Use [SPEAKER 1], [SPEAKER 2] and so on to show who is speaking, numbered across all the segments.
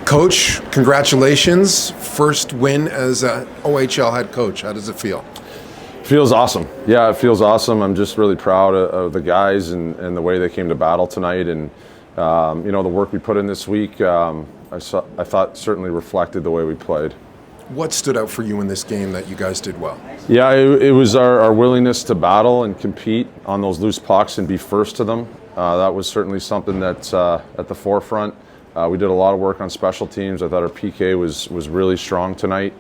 [SPEAKER 1] Coach, congratulations. First win as an OHL head coach. How does it feel?
[SPEAKER 2] Feels awesome. Yeah, it feels awesome. I'm just really proud of the guys and the way they came to battle tonight. And, the work we put in this week, I thought certainly reflected the way we played.
[SPEAKER 1] What stood out for you in this game that you guys did well?
[SPEAKER 2] Yeah, it was our willingness to battle and compete on those loose pucks and be first to them. That was certainly something that's at the forefront. We did a lot of work on special teams. I thought our PK was really strong tonight.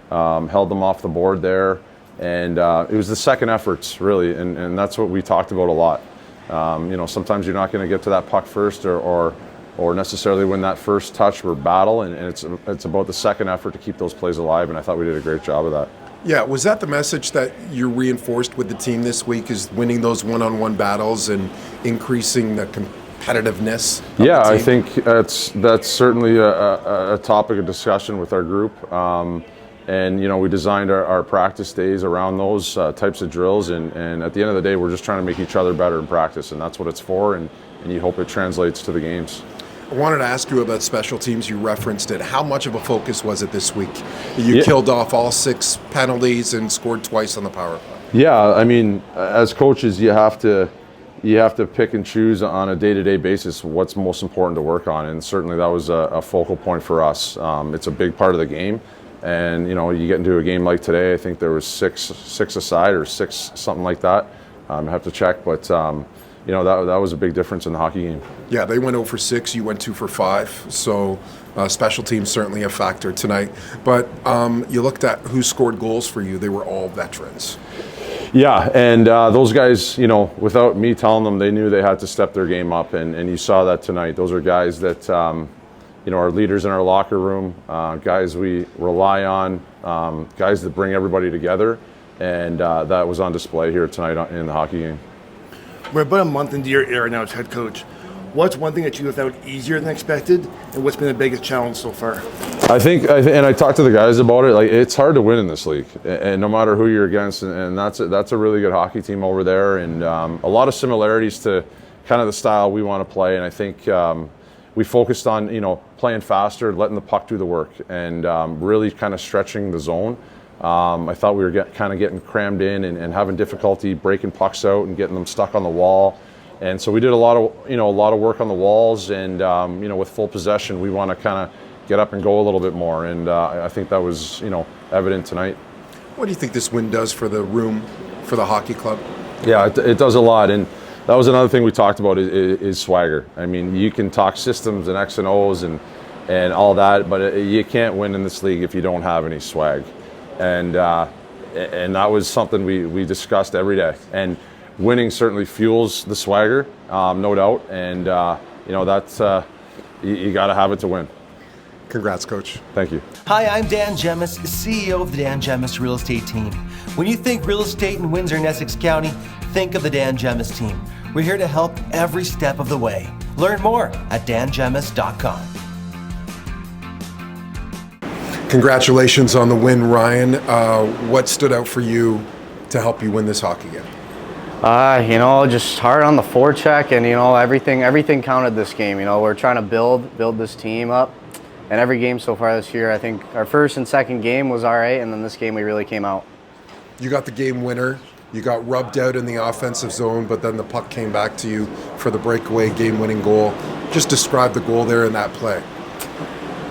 [SPEAKER 2] Held them off the board there. And it was the second efforts, really, and that's what we talked about a lot. Sometimes you're not going to get to that puck first or necessarily win that first touch or battle, and it's about the second effort to keep those plays alive, and I thought we did a great job of that.
[SPEAKER 1] Yeah, was that the message that you reinforced with the team this week, is winning those one-on-one battles and increasing the competitiveness of
[SPEAKER 2] Yeah,
[SPEAKER 1] the team?
[SPEAKER 2] I think that's certainly a topic of discussion with our group. And we designed our practice days around those types of drills, and at the end of the day, we're just trying to make each other better in practice, and that's what it's for, and you hope it translates to the games.
[SPEAKER 1] I wanted to ask you about special teams. You referenced it. How much of a focus was it this week? You killed off all 6 penalties and scored twice on the power play.
[SPEAKER 2] Yeah, I mean, as coaches, you have to pick and choose on a day-to-day basis what's most important to work on, and certainly that was a focal point for us. It's a big part of the game. And you get into a game like today, I think there was six aside or 6 something like that. I have to check, but that was a big difference in the hockey game.
[SPEAKER 1] Yeah, they went 0 for 6. You went 2 for 5. So special teams certainly a factor tonight. But you looked at who scored goals for you. They were all veterans.
[SPEAKER 2] Yeah, and those guys, without me telling them, they knew they had to step their game up, and you saw that tonight. Those are guys that. Our leaders in our locker room, guys we rely on, guys that bring everybody together, and that was on display here tonight in the hockey game.
[SPEAKER 3] We're about a month into your era now as head coach. What's one thing that you found easier than expected, and what's been the biggest challenge so far?
[SPEAKER 2] I think, and I talked to the guys about it. Like, it's hard to win in this league, and no matter who you're against, and that's a really good hockey team over there, and a lot of similarities to kind of the style we want to play, and I think. We focused on, playing faster, letting the puck do the work, and really kind of stretching the zone. I thought we were getting crammed in and having difficulty breaking pucks out and getting them stuck on the wall. And so we did a lot of work on the walls, and with full possession, we want to kind of get up and go a little bit more. And I think that was, evident tonight.
[SPEAKER 1] What do you think this win does for the room, for the hockey club?
[SPEAKER 2] Yeah, it does a lot. And that was another thing we talked about is swagger. I mean, you can talk systems and X and O's and all that, but you can't win in this league if you don't have any swag. And that was something we discussed every day. And winning certainly fuels the swagger, no doubt. And that's you got to have it to win.
[SPEAKER 1] Congrats, Coach.
[SPEAKER 2] Thank you.
[SPEAKER 4] Hi, I'm Dan Gemus, CEO of the Dan Gemus Real Estate Team. When you think real estate in Windsor and Essex County, think of the Dan Gemus Team. We're here to help every step of the way. Learn more at dangemus.com.
[SPEAKER 1] Congratulations on the win, Ryan. What stood out for you to help you win this hockey game?
[SPEAKER 5] Just hard on the forecheck, and everything counted this game. We're trying to build this team up, and every game so far this year, I think our first and second game was all right, and then this game we really came out.
[SPEAKER 1] You got the game winner. You got rubbed out in the offensive zone, but then the puck came back to you for the breakaway game-winning goal. Just describe the goal there in that play.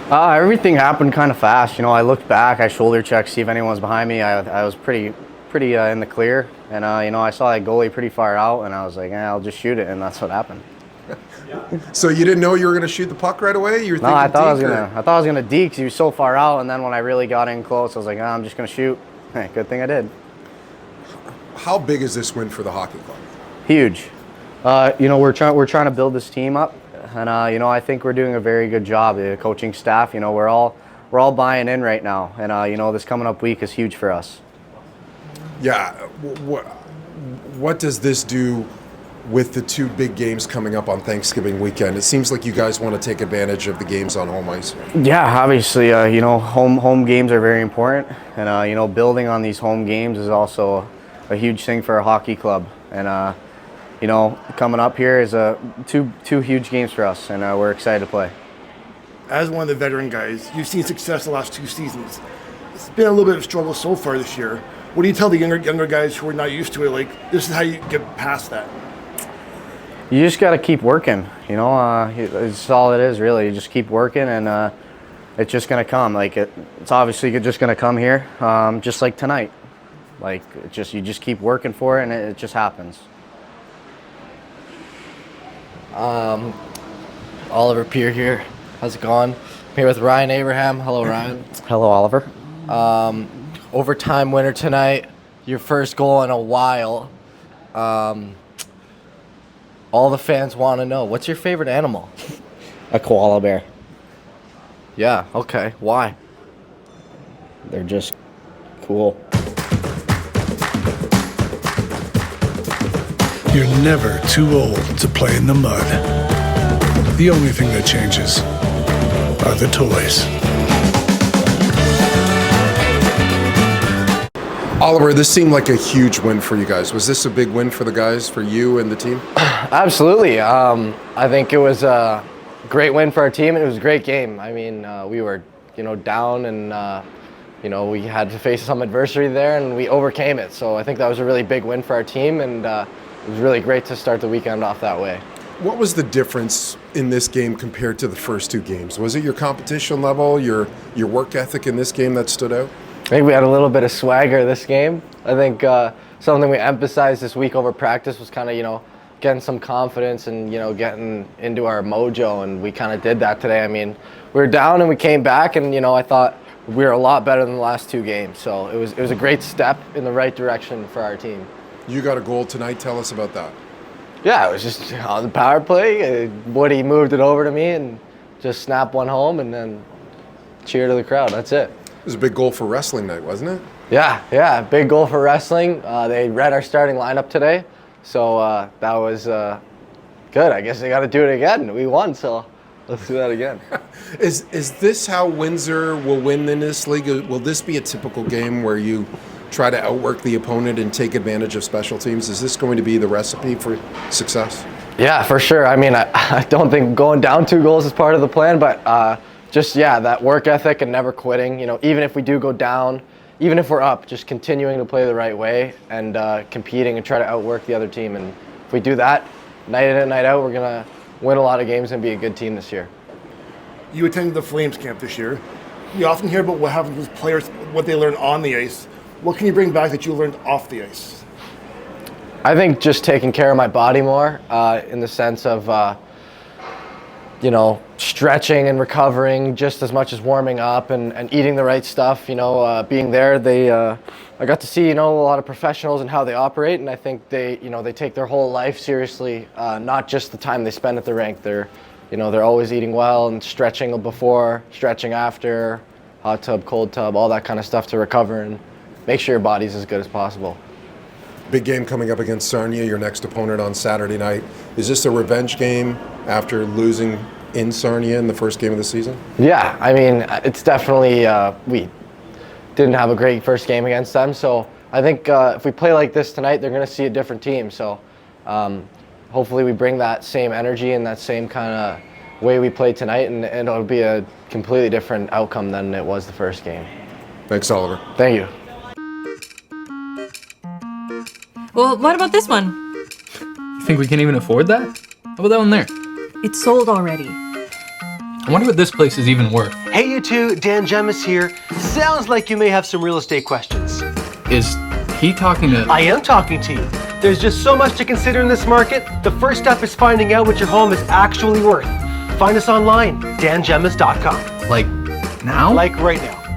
[SPEAKER 5] Everything happened kind of fast. I looked back, I shoulder checked, see if anyone was behind me. I was pretty in the clear, and I saw that goalie pretty far out, and I was like, I'll just shoot it, and that's what happened.
[SPEAKER 1] So you didn't know you were going to shoot the puck right away? You were thinking
[SPEAKER 5] I thought I was gonna deke because he was so far out, and then when I really got in close, I was like, I'm just gonna shoot. Good thing I did.
[SPEAKER 1] How big is this win for the hockey club?
[SPEAKER 5] Huge. We're trying to build this team up, and I think we're doing a very good job. The coaching staff, we're all buying in right now, and this coming up week is huge for us.
[SPEAKER 1] Yeah. What does this do with the 2 big games coming up on Thanksgiving weekend? It seems like you guys want to take advantage of the games on home ice.
[SPEAKER 5] Yeah, obviously, home games are very important, and building on these home games is also a huge thing for a hockey club. And coming up here is two huge games for us, and we're excited to play.
[SPEAKER 3] as one of the veteran guys, you've seen success the last 2 seasons. It's been a little bit of a struggle so far this year. What do you tell the younger guys who are not used to it? Like, this is how you get past that.
[SPEAKER 5] You just got to keep working. You know, it's all it is, really. You just keep working, and it's just gonna come. Like it's obviously just gonna come here, just like tonight. Like you just keep working for it, and it just happens.
[SPEAKER 6] Oliver Peer here. How's it going? I'm here with Ryan Abraham. Hello, Ryan.
[SPEAKER 5] Hello, Oliver.
[SPEAKER 6] Overtime winner tonight. Your first goal in a while. All the fans want to know, what's your favorite animal?
[SPEAKER 5] A koala bear.
[SPEAKER 6] Yeah, okay. Why?
[SPEAKER 5] They're just cool.
[SPEAKER 7] You're never too old to play in the mud. The only thing that changes are the toys.
[SPEAKER 1] Oliver, this seemed like a huge win for you guys. Was this a big win for the guys, for you and the team?
[SPEAKER 6] Absolutely. I think it was a great win for our team, and it was a great game. I mean, we were, down, and we had to face some adversity there, and we overcame it. So I think that was a really big win for our team, and it was really great to start the weekend off that way.
[SPEAKER 1] What was the difference in this game compared to the first 2 games? Was it your competition level, your work ethic in this game that stood out?
[SPEAKER 6] I think we had a little bit of swagger this game. I think something we emphasized this week over practice was kind of, getting some confidence and, getting into our mojo, and we kind of did that today. I mean, we were down and we came back, and, I thought we were a lot better than the last 2 games. So it was a great step in the right direction for our team.
[SPEAKER 1] You got a goal tonight. Tell us about that.
[SPEAKER 6] Yeah, it was just on the power play. Woody moved it over to me and just snapped one home, and then cheer to the crowd. That's it.
[SPEAKER 1] It was a big goal for wrestling night, wasn't it?
[SPEAKER 6] Yeah, big goal for wrestling. They read our starting lineup today, so that was good. I guess they got to do it again. We won, so let's do that again.
[SPEAKER 1] Is this how Windsor will win in this league? Will this be a typical game where you try to outwork the opponent and take advantage of special teams? Is this going to be the recipe for success?
[SPEAKER 6] Yeah, for sure. I mean, I don't think going down 2 goals is part of the plan, but that work ethic and never quitting. Even if we do go down, even if we're up, just continuing to play the right way and competing and try to outwork the other team. And if we do that night in and night out, we're gonna win a lot of games and be a good team this year.
[SPEAKER 3] You attended the Flames camp this year. You often hear about what happens with players, what they learn on the ice. What can you bring back that you learned off the ice?
[SPEAKER 6] I think just taking care of my body more, in the sense of, stretching and recovering just as much as warming up, and eating the right stuff. Being there, I got to see, a lot of professionals and how they operate, and I think they take their whole life seriously, not just the time they spend at the rink. They're always eating well and stretching before, stretching after, hot tub, cold tub, all that kind of stuff to recover and make sure your body's as good as possible.
[SPEAKER 1] Big game coming up against Sarnia, your next opponent on Saturday night. Is this a revenge game after losing in Sarnia in the first game of the season?
[SPEAKER 6] Yeah, I mean, it's definitely, we didn't have a great first game against them, so I think if we play like this tonight, they're going to see a different team. So hopefully we bring that same energy and that same kind of way we played tonight, and it'll be a completely different outcome than it was the first game.
[SPEAKER 1] Thanks, Oliver.
[SPEAKER 6] Thank you.
[SPEAKER 8] Well, what about this one?
[SPEAKER 9] You think we can even afford that? How about that one there?
[SPEAKER 8] It's sold already.
[SPEAKER 9] I wonder what this place is even worth.
[SPEAKER 10] Hey you two, Dan Gemus here. Sounds like you may have some real estate questions.
[SPEAKER 9] Is he talking to...
[SPEAKER 10] I am talking to you. There's just so much to consider in this market. The first step is finding out what your home is actually worth. Find us online, dangemus.com.
[SPEAKER 9] Like, now?
[SPEAKER 10] Like right now.